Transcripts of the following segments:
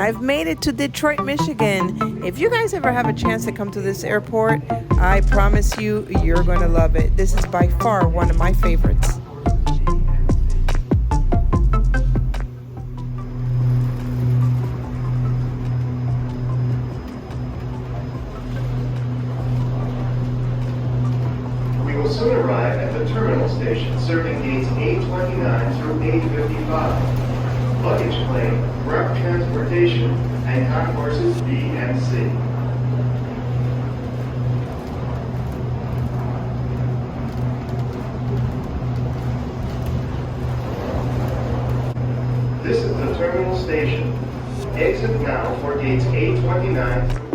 I've made it to Detroit, Michigan. If you guys ever have a chance to come to this airport, I promise you, you're going to love it. This is by far one of my favorites. We will soon arrive at the terminal station, serving gates A29 through A55. Luggage claim, route transportation, and concourses B and C. This is the terminal station. Exit now for gates A29 through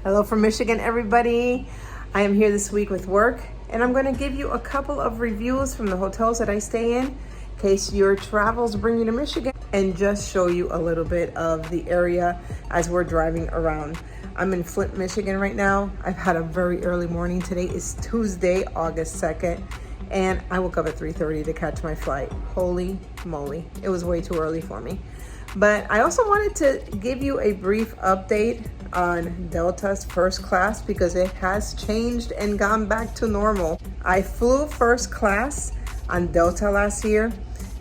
Hello from Michigan, everybody. I am here this week with work, and I'm going to give you a couple of reviews from the hotels that I stay in case your travels bring you to Michigan, and just show you a little bit of the area as we're driving around. I'm in Flint, Michigan right now. I've had a very early morning. Today is Tuesday, August 2nd, and I woke up at 3:30 to catch my flight. Holy moly, it was way too early for me. But I also wanted to give you a brief update on Delta's first class because it has changed and gone back to normal. I flew first class on Delta last year,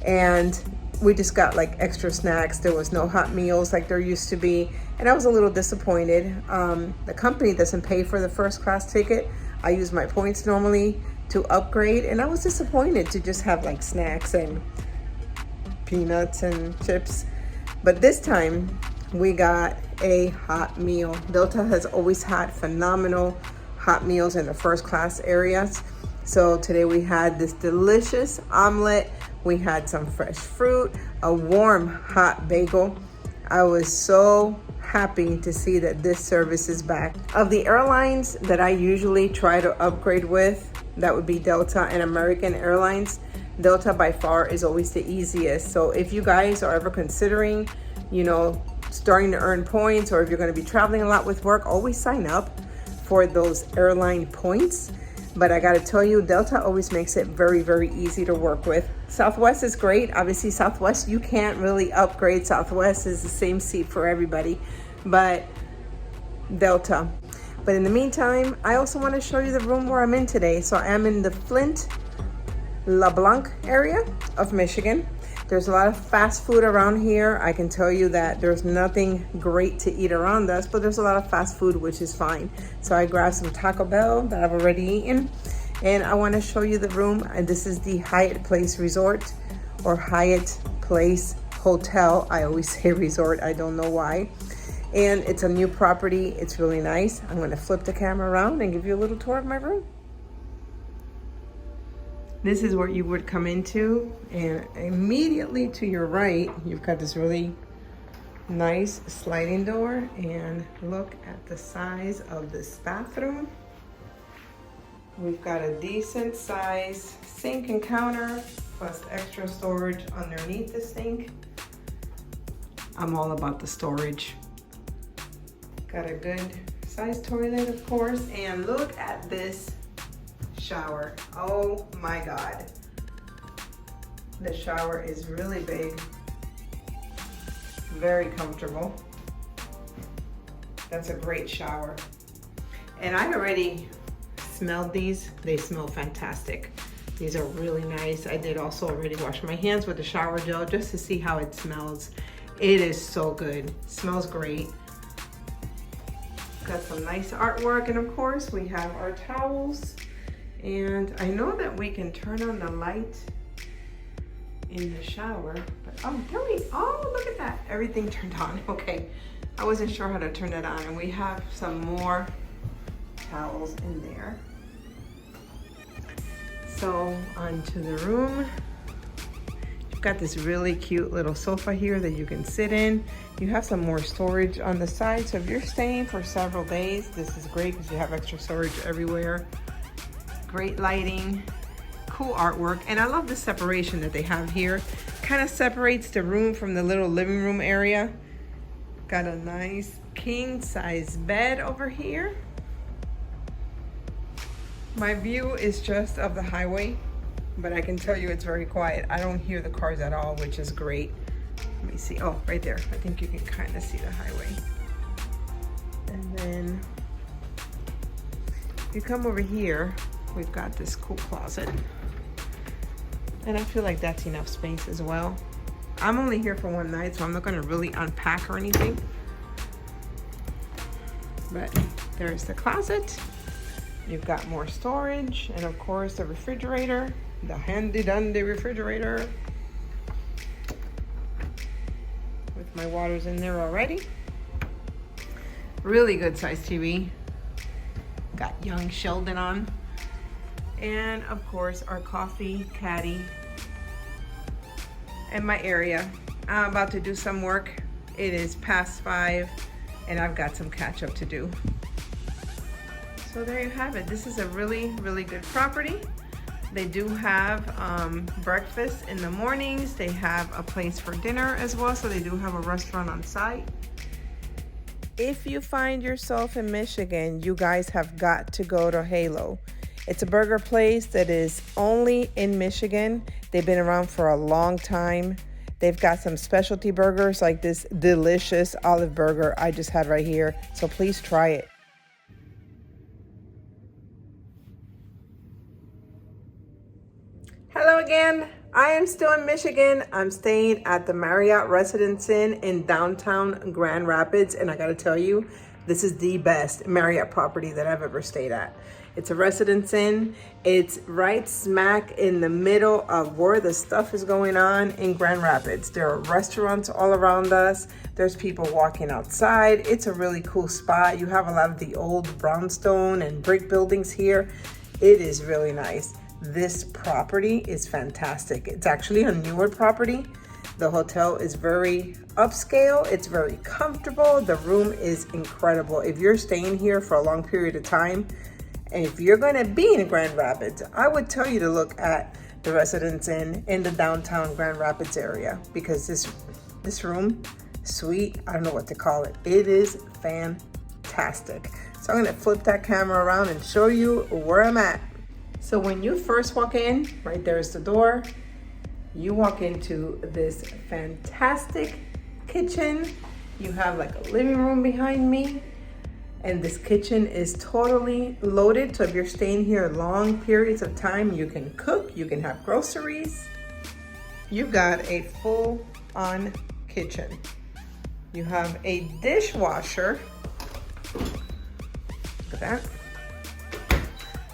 and we just got like extra snacks. There was no hot meals like there used to be, and I was a little disappointed. The company doesn't pay for the first class ticket. I use my points normally to upgrade, and I was disappointed to just have like snacks and peanuts and chips. But this time we got a hot meal. Delta has always had phenomenal hot meals in the first class areas. So today we had this delicious omelet. We had some fresh fruit, a warm hot bagel. I was so happy to see that this service is back. Of the airlines that I usually try to upgrade with, that would be Delta and American Airlines. Delta by far is always the easiest. So if you guys are ever considering, starting to earn points, or if you're going to be traveling a lot with work, always sign up for those airline points. But I got to tell you, Delta always makes it very, very easy to work with. Southwest is great. Obviously, Southwest, you can't really upgrade. Southwest is the same seat for everybody, but Delta. But in the meantime, I also want to show you the room where I'm in today. So I am in the Flint, LeBlanc area of Michigan. There's a lot of fast food around here. I can tell you that there's nothing great to eat around us, but there's a lot of fast food, which is fine. So I grabbed some Taco Bell that I've already eaten, and I want to show you the room. And this is the Hyatt Place Resort, or Hyatt Place Hotel. I always say resort, I don't know why. And it's a new property. It's really nice. I'm going to flip the camera around and give you a little tour of my room. This is where you would come into, and immediately to your right, you've got this really nice sliding door, and look at the size of this bathroom. We've got a decent size sink and counter, plus extra storage underneath the sink. I'm all about the storage. Got a good size toilet, of course, and look at this shower. Oh my God. The shower is really big, very comfortable. That's a great shower. And I already smelled these. They smell fantastic. These are really nice. I did also already wash my hands with the shower gel just to see how it smells. It is so good. It smells great. Got some nice artwork, and of course we have our towels. And I know that we can turn on the light in the shower. But oh, look at that. Everything turned on. Okay. I wasn't sure how to turn that on. And we have some more towels in there. So onto the room. You've got this really cute little sofa here that you can sit in. You have some more storage on the side. So if you're staying for several days, this is great because you have extra storage everywhere. Great lighting, cool artwork. And I love the separation that they have here. Kind of separates the room from the little living room area. Got a nice king size bed over here. My view is just of the highway, but I can tell you it's very quiet. I don't hear the cars at all, which is great. Let me see. Oh, right there. I think you can kind of see the highway. And then if you come over here, we've got this cool closet. And I feel like that's enough space as well. I'm only here for one night, so I'm not gonna really unpack or anything. But there's the closet. You've got more storage, and of course the refrigerator, the handy dandy refrigerator. With my waters in there already. Really good size TV. Got young Sheldon on. And of course our coffee caddy. And my area. I'm about to do some work. It is past 5 and I've got some catch up to do. So there you have it. This is a really, really good property. They do have breakfast in the mornings. They have a place for dinner as well. So they do have a restaurant on site. If you find yourself in Michigan, you guys have got to go to Halo. It's a burger place that is only in Michigan. They've been around for a long time. They've got some specialty burgers like this delicious olive burger I just had right here. So please try it. Hello again. I am still in Michigan. I'm staying at the Marriott Residence Inn in downtown Grand Rapids. And I gotta tell you, this is the best Marriott property that I've ever stayed at. It's a Residence Inn. It's right smack in the middle of where the stuff is going on in Grand Rapids. There are restaurants all around us. There's people walking outside. It's a really cool spot. You have a lot of the old brownstone and brick buildings here. It is really nice. This property is fantastic. It's actually a newer property. The hotel is very upscale. It's very comfortable. The room is incredible. If you're staying here for a long period of time, and if you're gonna be in Grand Rapids, I would tell you to look at the Residence Inn in the downtown Grand Rapids area because this room, suite, I don't know what to call it. It is fantastic. So I'm gonna flip that camera around and show you where I'm at. So when you first walk in, right there's the door, you walk into this fantastic kitchen. You have like a living room behind me. And this kitchen is totally loaded. So if you're staying here long periods of time, you can cook, you can have groceries. You've got a full-on kitchen. You have a dishwasher. Look at that.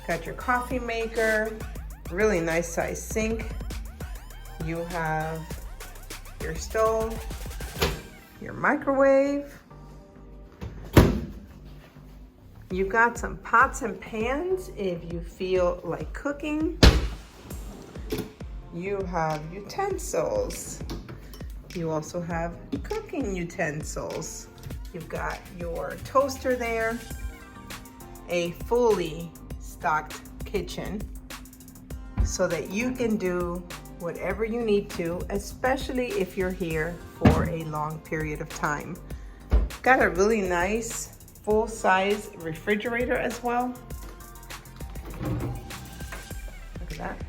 Got your coffee maker, really nice size sink. You have your stove, your microwave. You've got some pots and pans if you feel like cooking. You have utensils. You also have cooking utensils. You've got your toaster there, a fully stocked kitchen so that you can do whatever you need to, especially if you're here for a long period of time. Got a really nice full-size refrigerator as well. Look at that.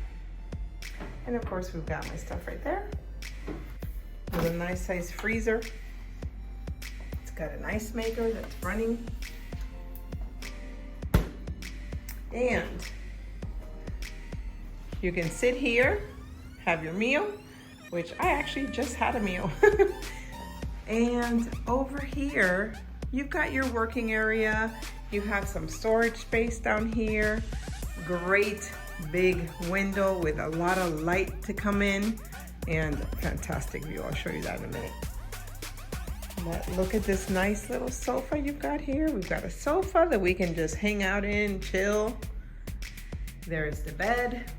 And of course we've got my stuff right there. With a nice size freezer. It's got an ice maker that's running. And you can sit here, have your meal, which I actually just had a meal. And over here, you've got your working area. You have some storage space down here. Great big window with a lot of light to come in. and fantastic view. I'll show you that in a minute. But look at this nice little sofa you've got here. We've got a sofa that we can just hang out in, chill. There's the bed.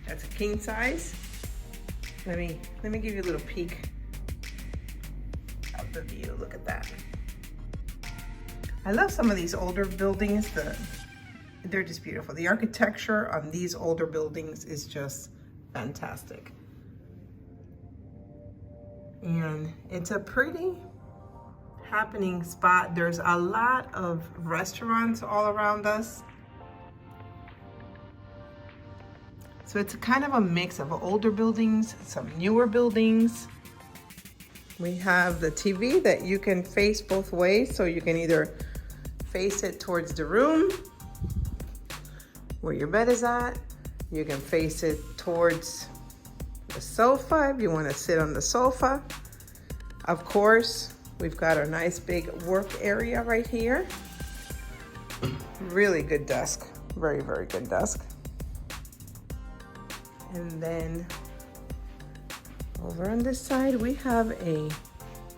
That's a king size. Let me give you a little peek of the view. Look at that. I love some of these older buildings. They're just beautiful. The architecture on these older buildings is just fantastic. And it's a pretty happening spot. There's a lot of restaurants all around us. So it's kind of a mix of older buildings, some newer buildings. We have the TV that you can face both ways. So you can either face it towards the room where your bed is at. You can face it towards the sofa if you want to sit on the sofa. Of course, we've got our nice big work area right here. Really good desk. Very, very good desk. And then over on this side, we have a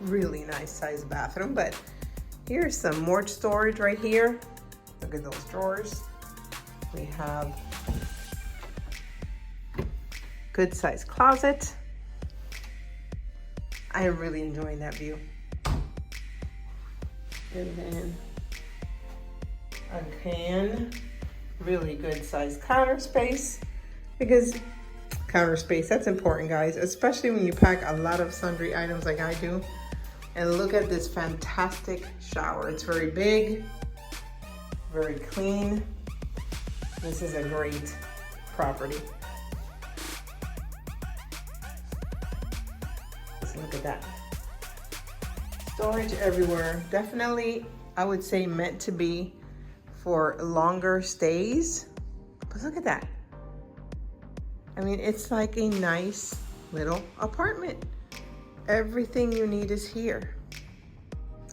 really nice sized bathroom, but here's some more storage right here. Look at those drawers. We have good sized closet. I am really enjoying that view. And then again, really good sized counter space, because counter space, that's important, guys, especially when you pack a lot of sundry items like I do. And look at this fantastic shower. It's very big, very clean. This is a great property. Let's look at that. Storage everywhere. Definitely, I would say meant to be for longer stays. But look at that. I mean, it's like a nice little apartment. Everything you need is here.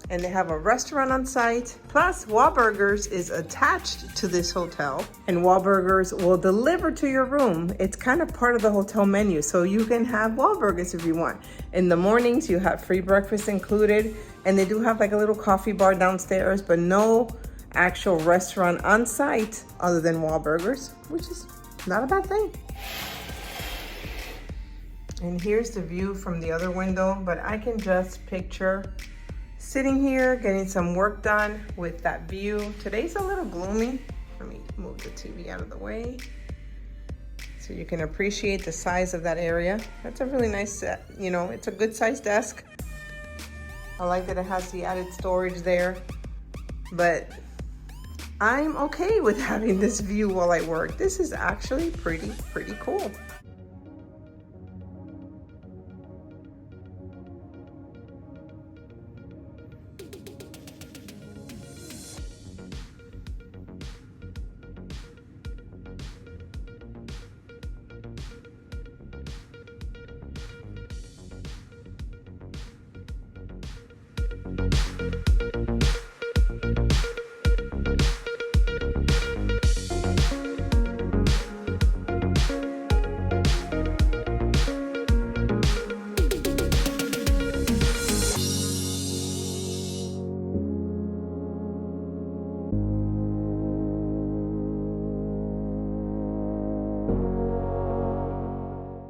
And they have a restaurant on site. Plus, Wahlburgers is attached to this hotel, and Wahlburgers will deliver to your room. It's kind of part of the hotel menu, so you can have Wahlburgers if you want. In the mornings, you have free breakfast included, and they do have like a little coffee bar downstairs, but no actual restaurant on site other than Wahlburgers, which is not a bad thing. And here's the view from the other window, but I can just picture sitting here, getting some work done with that view. Today's a little gloomy. Let me move the TV out of the way so you can appreciate the size of that area. That's a really nice set. You know, it's a good sized desk. I like that it has the added storage there, but I'm okay with having this view while I work. This is actually pretty cool.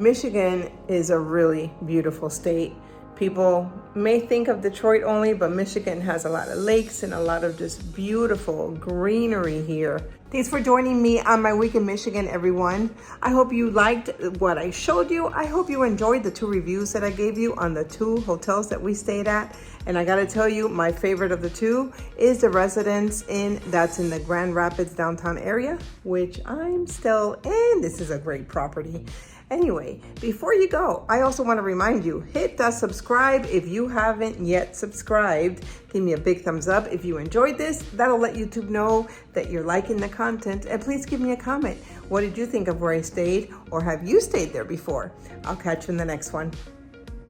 Michigan is a really beautiful state. People may think of Detroit only, but Michigan has a lot of lakes and a lot of just beautiful greenery here. Thanks for joining me on my week in Michigan, everyone. I hope you liked what I showed you. I hope you enjoyed the 2 reviews that I gave you on the 2 hotels that we stayed at. And I gotta tell you, my favorite of the 2 is the Residence Inn that's in the Grand Rapids downtown area, which I'm still in. This is a great property. Anyway, before you go, I also want to remind you, hit the subscribe if you haven't yet subscribed. Give me a big thumbs up if you enjoyed this. That'll let YouTube know that you're liking the content. And please give me a comment. What did you think of where I stayed? Or have you stayed there before? I'll catch you in the next one.